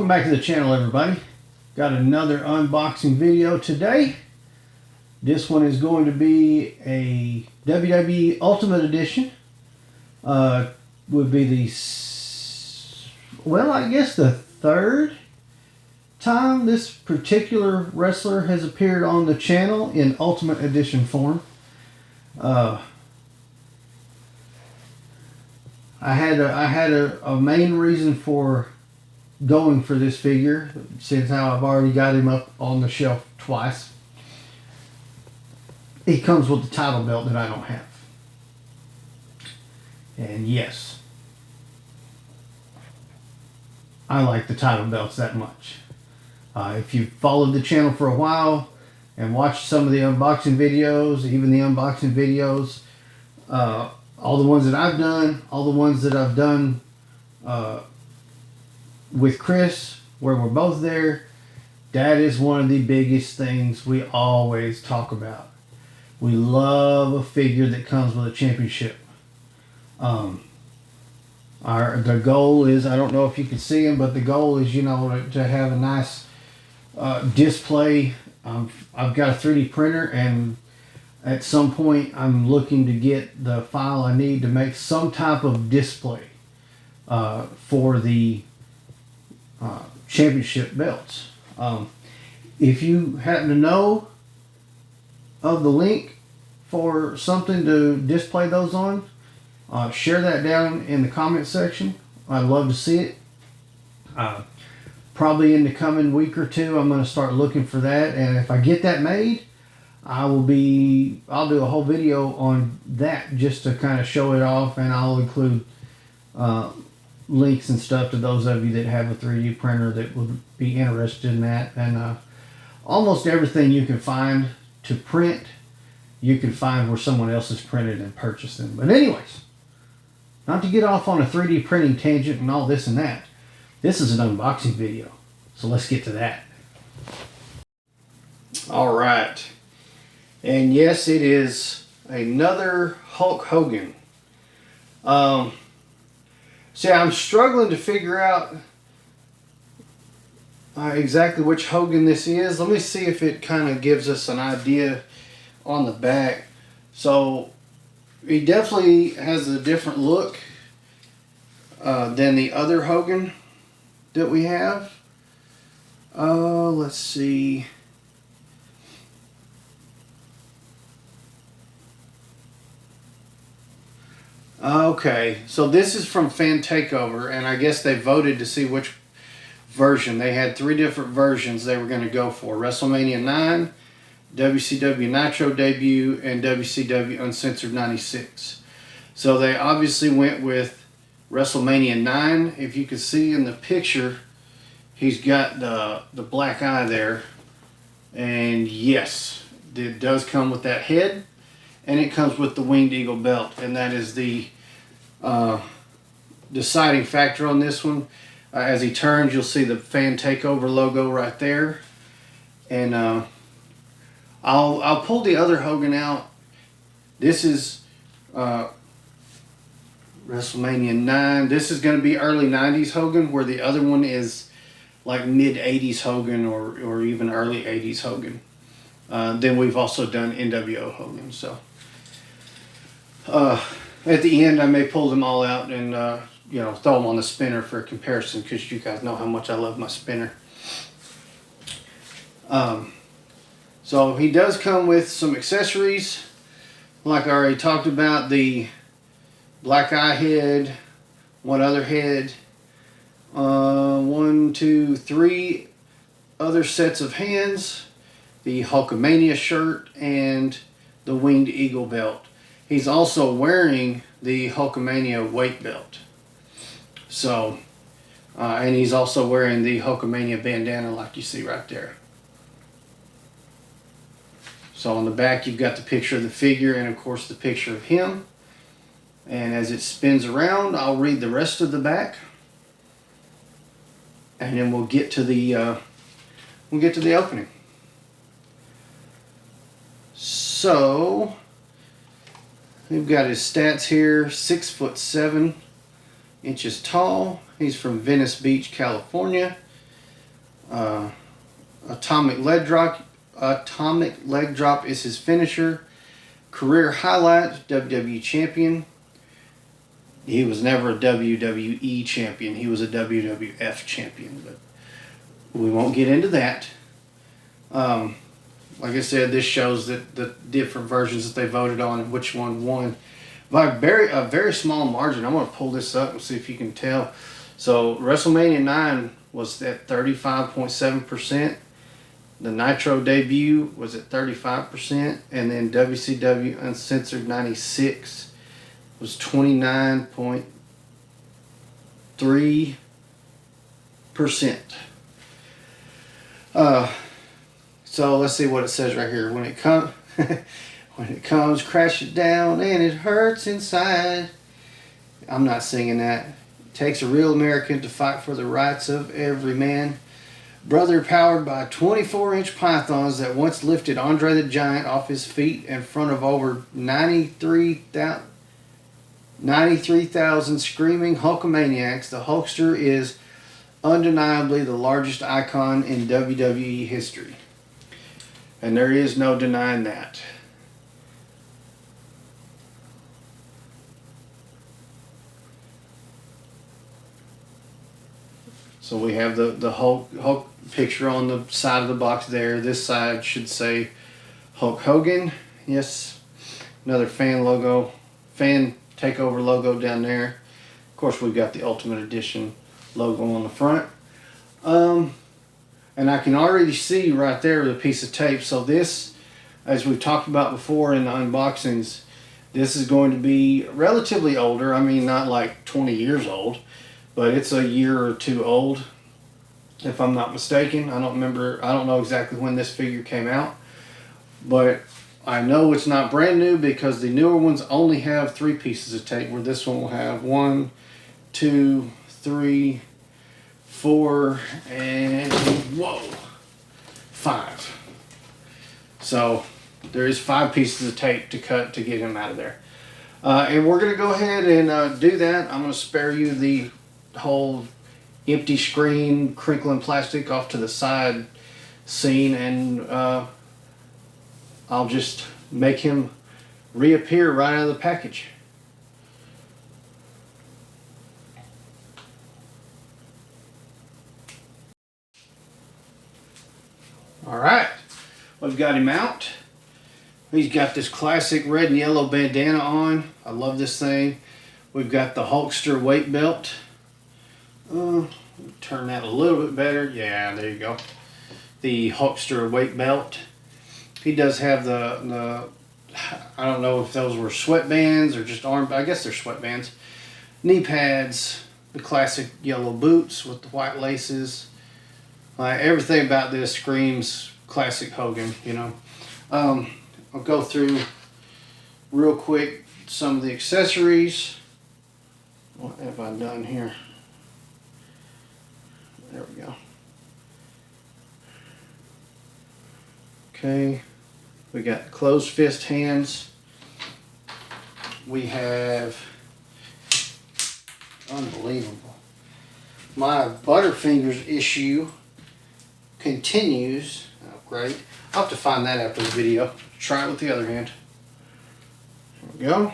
Welcome back to the channel, everybody. Got another unboxing video today. This one is going to be a WWE Ultimate Edition. Would be the, well, I guess the third time this particular wrestler has appeared on the channel in Ultimate Edition form. I had a main reason for going for this figure, since how I've already got him up on the shelf twice. He comes with the title belt that I don't have. And yes, I like the title belts that much. If you've followed the channel for a while and watched some of the unboxing videos, even the unboxing videos, all the ones that I've done, all the ones that I've done with Chris, where we're both there, that is one of the biggest things we always talk about. We love a figure that comes with a championship. The goal is, I don't know if you can see them, but the goal is, you know, to have a nice display. I've got a 3D printer, and at some point I'm looking to get the file I need to make some type of display for the championship belts. If you happen to know of the link for something to display those on, share that down in the comment section. I'd love to see it. Probably in the coming week or two, I'm going to start looking for that, and if I get that made, I'll do a whole video on that just to kind of show it off, and I'll include links and stuff to those of you that have a 3D printer that would be interested in that. And almost everything you can find to print, you can find where someone else has printed and purchased them. But anyways, not to get off on a 3D printing tangent and all this and that, this is an unboxing video, so let's get to that. All right, and yes, it is another Hulk Hogan. See, I'm struggling to figure out exactly which Hogan this is. Let me see if it kind of gives us an idea on the back. So he definitely has a different look than the other Hogan that we have. Let's see. Okay, so this is from Fan Takeover, and I guess they voted to see which version. They had 3 different versions they were going to go for: WrestleMania 9, WCW Nitro Debut, and WCW Uncensored 96. So they obviously went with WrestleMania 9. If you can see in the picture, he's got the black eye there. And yes, it does come with that head. And it comes with the Winged Eagle belt. And that is the deciding factor on this one. As he turns, you'll see the Fan Takeover logo right there. And I'll pull the other Hogan out. This is WrestleMania 9. This is going to be early 90s Hogan, where the other one is like mid 80s Hogan or even early 80s Hogan. Then we've also done NWO Hogan. So at the end, I may pull them all out and you know, throw them on the spinner for a comparison, because you guys know how much I love my spinner. So he does come with some accessories, like I already talked about: the black eye head, one other head, 1, 2, 3 other sets of hands, the Hulkamania shirt, and the Winged Eagle belt. He's also wearing the Hulkamania weight belt. So, and he's also wearing the Hulkamania bandana like you see right there. So on the back, you've got the picture of the figure and of course the picture of him. And as it spins around, I'll read the rest of the back, and then we'll get to the opening. So we've got his stats here: 6'7" tall. He's from Venice Beach, California. Atomic leg drop. Atomic leg drop is his finisher. Career highlights: WWE champion. He was never a WWE champion. He was a WWF champion, but we won't get into that. Like I said, this shows that the different versions that they voted on and which one won by a very small margin. I'm going to pull this up and see if you can tell. So WrestleMania 9 was at 35.7%. The Nitro debut was at 35%, and then WCW Uncensored 96 was 29.3%. So let's see what it says right here. When it comes, crash it down and it hurts inside. I'm not singing that. It takes a real American to fight for the rights of every man. Brother powered by 24-inch pythons that once lifted Andre the Giant off his feet in front of over 93,000 screaming Hulkamaniacs, the Hulkster is undeniably the largest icon in WWE history. And there is no denying that. So we have the Hulk picture on the side of the box there. This side should say Hulk Hogan. Yes. Another fan logo. Fan Takeover logo down there. Of course, we've got the Ultimate Edition logo on the front. And I can already see right there the piece of tape. So this, as we've talked about before in the unboxings, this is going to be relatively older. I mean, not like 20 years old, but it's a year or two old, if I'm not mistaken. I don't know exactly when this figure came out, but I know it's not brand new because the newer ones only have 3 pieces of tape, where this one will have 1, 2, 3, 4, and 5. So there is 5 pieces of tape to cut to get him out of there. And we're going to go ahead and do that. I'm going to spare you the whole empty screen, crinkling plastic off to the side scene, and I'll just make him reappear right out of the package. Alright, we've got him out. He's got this classic red and yellow bandana on. I love this thing. We've got the Hulkster weight belt. Turn that a little bit better. Yeah, there you go. The Hulkster weight belt. He does have the I don't know if those were sweatbands or just arm, I guess they're sweatbands. Knee pads, the classic yellow boots with the white laces. Everything about this screams classic Hogan, you know. I'll go through real quick some of the accessories. What have I done here? There we go. Okay, we got closed fist hands. We have, unbelievable, my Butterfingers issue continues. Oh, great. I'll have to find that after the video. Try it with the other hand. There we go.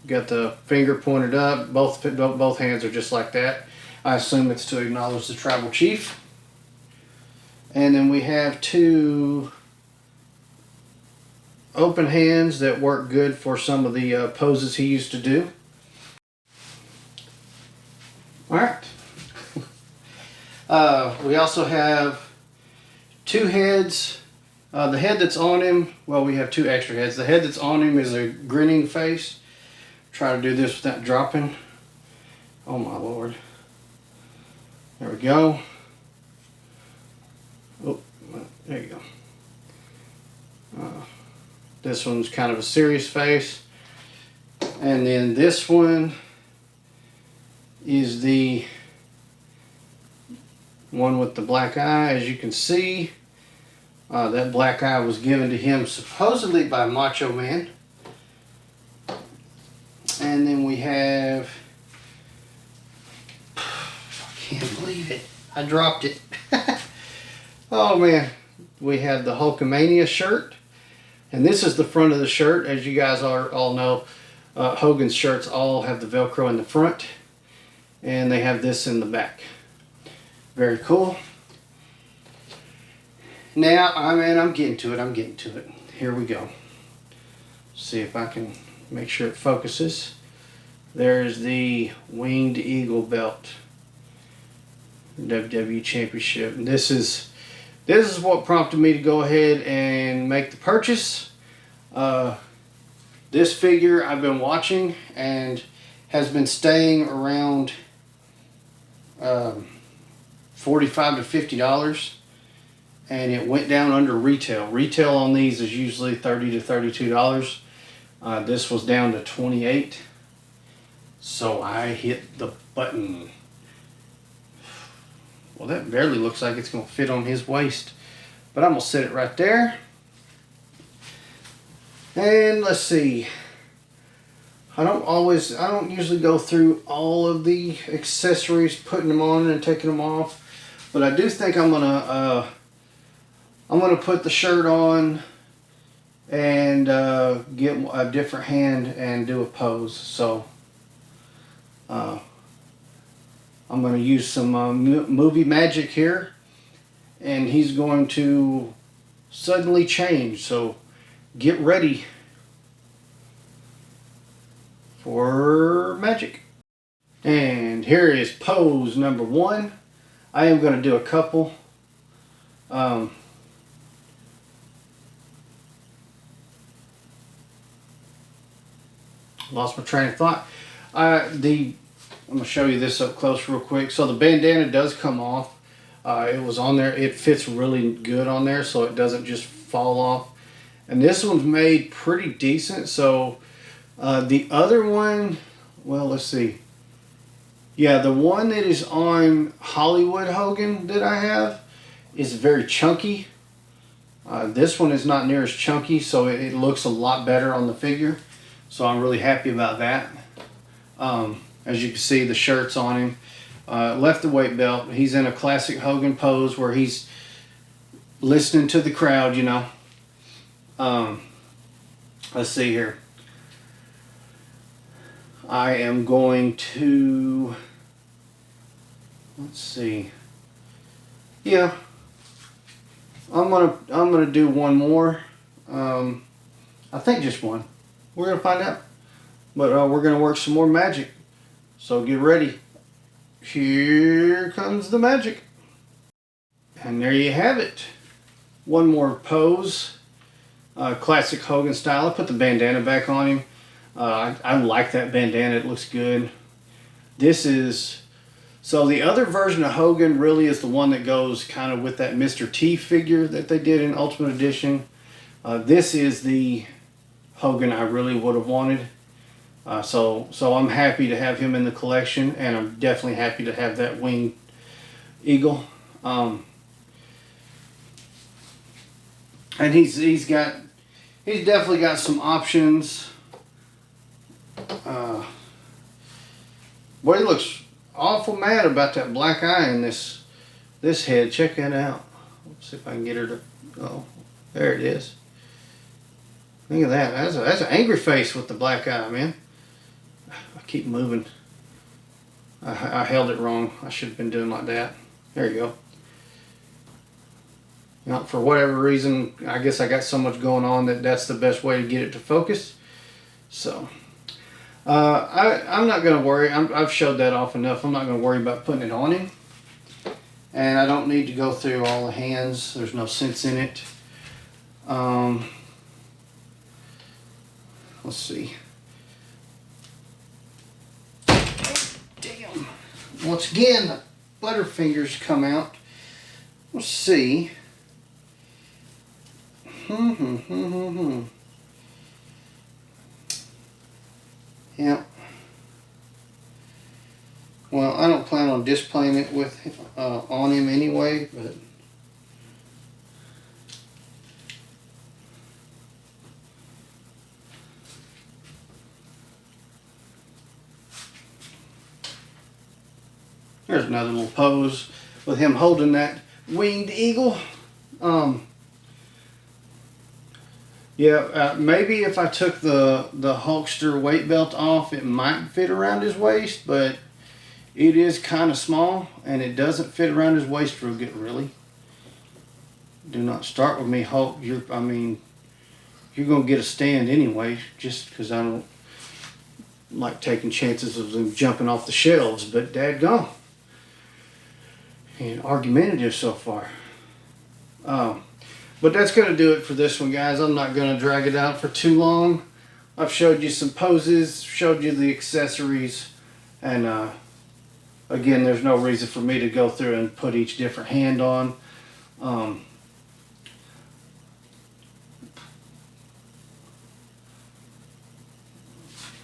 Got the finger pointed up. Both hands are just like that. I assume it's to acknowledge the tribal chief. And then we have 2 open hands that work good for some of the poses he used to do. Alright. We also have 2 heads. The head that's on him, well, we have 2 extra heads. The head that's on him is a grinning face. Try to do this without dropping. Oh my Lord. There we go. Oh, there you go. This one's kind of a serious face. And then this one is the one with the black eye. As you can see, that black eye was given to him supposedly by Macho Man. And then we have, I can't believe it. I dropped it. Oh man, we have the Hulkamania shirt. And this is the front of the shirt. As you guys all know, Hogan's shirts all have the Velcro in the front. And they have this in the back. Very cool. Now, I'm getting to it. Here we go. See if I can make sure it focuses. There's the Winged Eagle belt. WWE Championship. And this is what prompted me to go ahead and make the purchase. This figure I've been watching and has been staying around $45 to $50, and it went down under retail. Retail on these is usually $30 to $32. This was down to $28, so I hit the button. Well, that barely looks like it's going to fit on his waist, but I'm going to set it right there. And let's see. I don't usually go through all of the accessories, putting them on and taking them off, but I do think I'm gonna put the shirt on and get a different hand and do a pose. So I'm going to use some movie magic here, and he's going to suddenly change. So get ready for magic. And here is pose number 1. I am going to do a couple. Lost my train of thought. I'm going to show you this up close real quick. So the bandana does come off. It was on there. It fits really good on there, so it doesn't just fall off. And this one's made pretty decent. So the other one, well, let's see. Yeah, the one that is on Hollywood Hogan that I have is very chunky. This one is not near as chunky, so it looks a lot better on the figure. So I'm really happy about that. As you can see, the shirt's on him. Left the weight belt. He's in a classic Hogan pose where he's listening to the crowd, you know. Let's see here. I am going to, let's see. Yeah, I'm gonna do one more. I think just one. We're gonna find out. But we're gonna work some more magic. So get ready. Here comes the magic. And there you have it. One more pose. Classic Hogan style. I put the bandana back on him. I like that bandana. It looks good. This is... So the other version of Hogan really is the one that goes kind of with that Mr. T figure that they did in Ultimate Edition. This is the Hogan I really would have wanted. So I'm happy to have him in the collection, and I'm definitely happy to have that Winged Eagle. And he's definitely got some options. Boy, he looks awful mad about that black eye in this head. Check that out. Let's see if I can get her to. Oh, there it is. Look at that. That's an angry face with the black eye, man. I keep moving. I held it wrong. I should have been doing like that. There you go. Now, for whatever reason, I guess I got so much going on that's the best way to get it to focus. So, I'm not going to worry. I've showed that off enough. I'm not going to worry about putting it on him. And I don't need to go through all the hands. There's no sense in it. Let's see. Damn. Once again, the Butterfingers come out. Let's see. Yeah. Well, I don't plan on displaying it with on him anyway, but There's another little pose with him holding that winged eagle. Yeah, maybe if I took the Hulkster weight belt off, it might fit around his waist, but it is kind of small, and it doesn't fit around his waist real good, really. Do not start with me, Hulk. You're going to get a stand anyway, just because I don't like taking chances of them jumping off the shelves, but dadgone. And argumentative so far. But that's going to do it for this one, guys. I'm not going to drag it out for too long. I've showed you some poses, showed you the accessories, and again, there's no reason for me to go through and put each different hand on.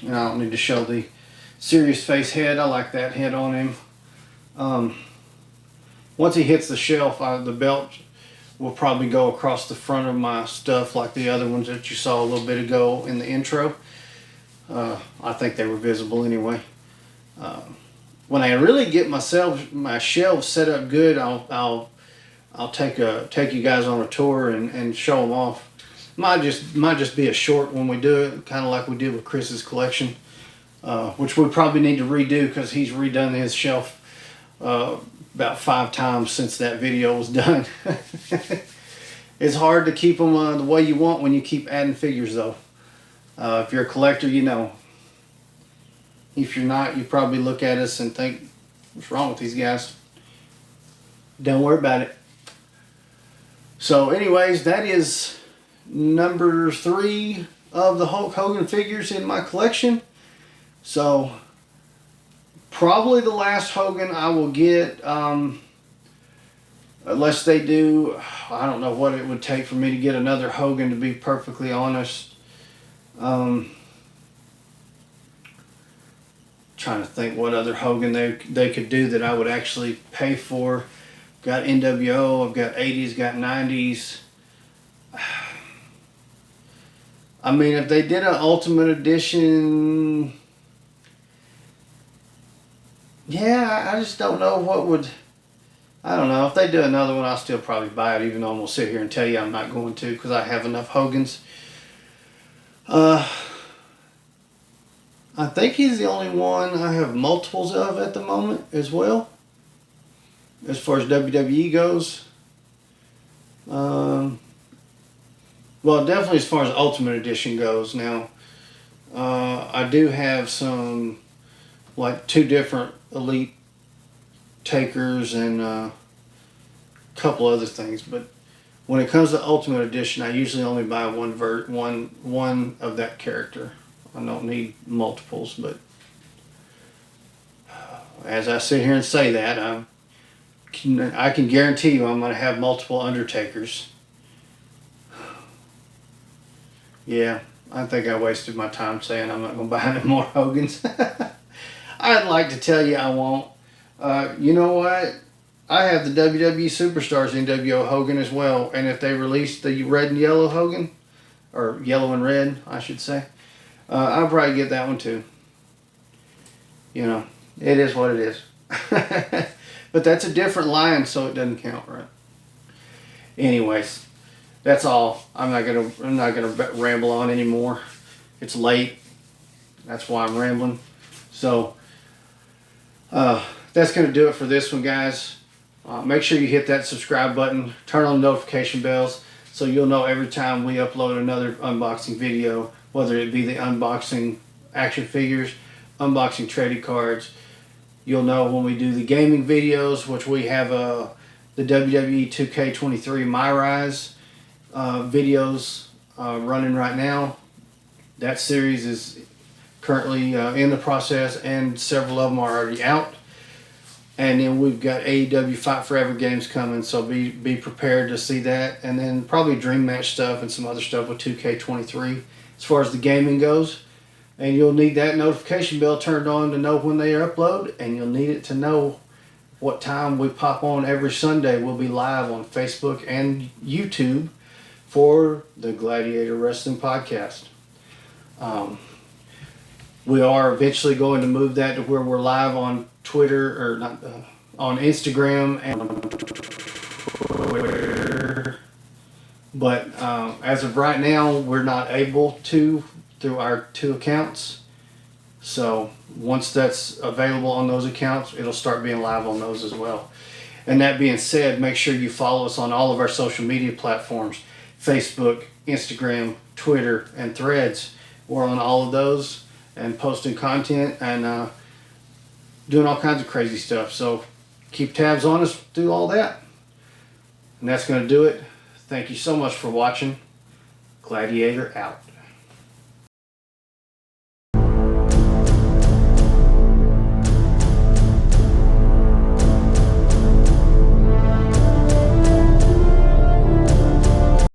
And I don't need to show the serious face head. I like that head on him. Once he hits the shelf, the belt will probably go across the front of my stuff like the other ones that you saw a little bit ago in the intro. I think they were visible anyway. When I really get my shelves set up good, I'll take you guys on a tour and show them off. Might just be a short when we do it, kind of like we did with Chris's collection, which we probably need to redo because he's redone his shelf about 5 times since that video was done. It's hard to keep them the way you want when you keep adding figures, though. If you're a collector, you know. If you're not, you probably look at us and think, what's wrong with these guys? Don't worry about it. So anyways, that is number 3 of the Hulk Hogan figures in my collection. So probably the last Hogan I will get, unless they do, I don't know what it would take for me to get another Hogan, to be perfectly honest. Trying to think what other Hogan they could do that I would actually pay for. Got NWO, I've got 80s, got 90s. I mean, if they did an Ultimate Edition, yeah, I just don't know what would. I don't know. If they do another one, I'll still probably buy it, even though I'm going to sit here and tell you I'm not going to, because I have enough Hogans. I think he's the only one I have multiples of at the moment as well, as far as WWE goes. Well, definitely as far as Ultimate Edition goes. Now, I do have some, like 2 different Elite Takers and a couple other things, but when it comes to Ultimate Edition, I usually only buy one of that character. I don't need multiples, but as I sit here and say that, I can guarantee you I'm going to have multiple Undertakers. Yeah, I think I wasted my time saying I'm not going to buy any more Hogans. I'd like to tell you I won't. You know what? I have the WWE Superstars NWO Hogan as well, and if they release the red and yellow Hogan, or yellow and red, I should say, I'll probably get that one too. You know, it is what it is. But that's a different line, so it doesn't count, right? Anyways, that's all. I'm not gonna ramble on anymore. It's late. That's why I'm rambling. So that's gonna do it for this one, guys. Make sure you hit that subscribe button, turn on the notification bells, so you'll know every time we upload another unboxing video, whether it be the unboxing action figures, unboxing trading cards. You'll know when we do the gaming videos, which we have the WWE 2K23 My Rise videos running right now. That series is currently in the process, and several of them are already out. And then we've got AEW Fight Forever games coming, so be prepared to see that. And then probably Dream Match stuff and some other stuff with 2K23 as far as the gaming goes. And you'll need that notification bell turned on to know when they upload, and you'll need it to know what time we pop on every Sunday. We'll be live on Facebook and YouTube for the Gladiator Wrestling Podcast. We are eventually going to move that to where we're live on Twitter, or not, on Instagram and Twitter. But as of right now, we're not able to through our 2 accounts. So once that's available on those accounts, it'll start being live on those as well. And that being said, make sure you follow us on all of our social media platforms: Facebook, Instagram, Twitter, and Threads. We're on all of those and posting content and doing all kinds of crazy stuff. So keep tabs on us, do all that. And that's going to do it. Thank you so much for watching. Gladiator out.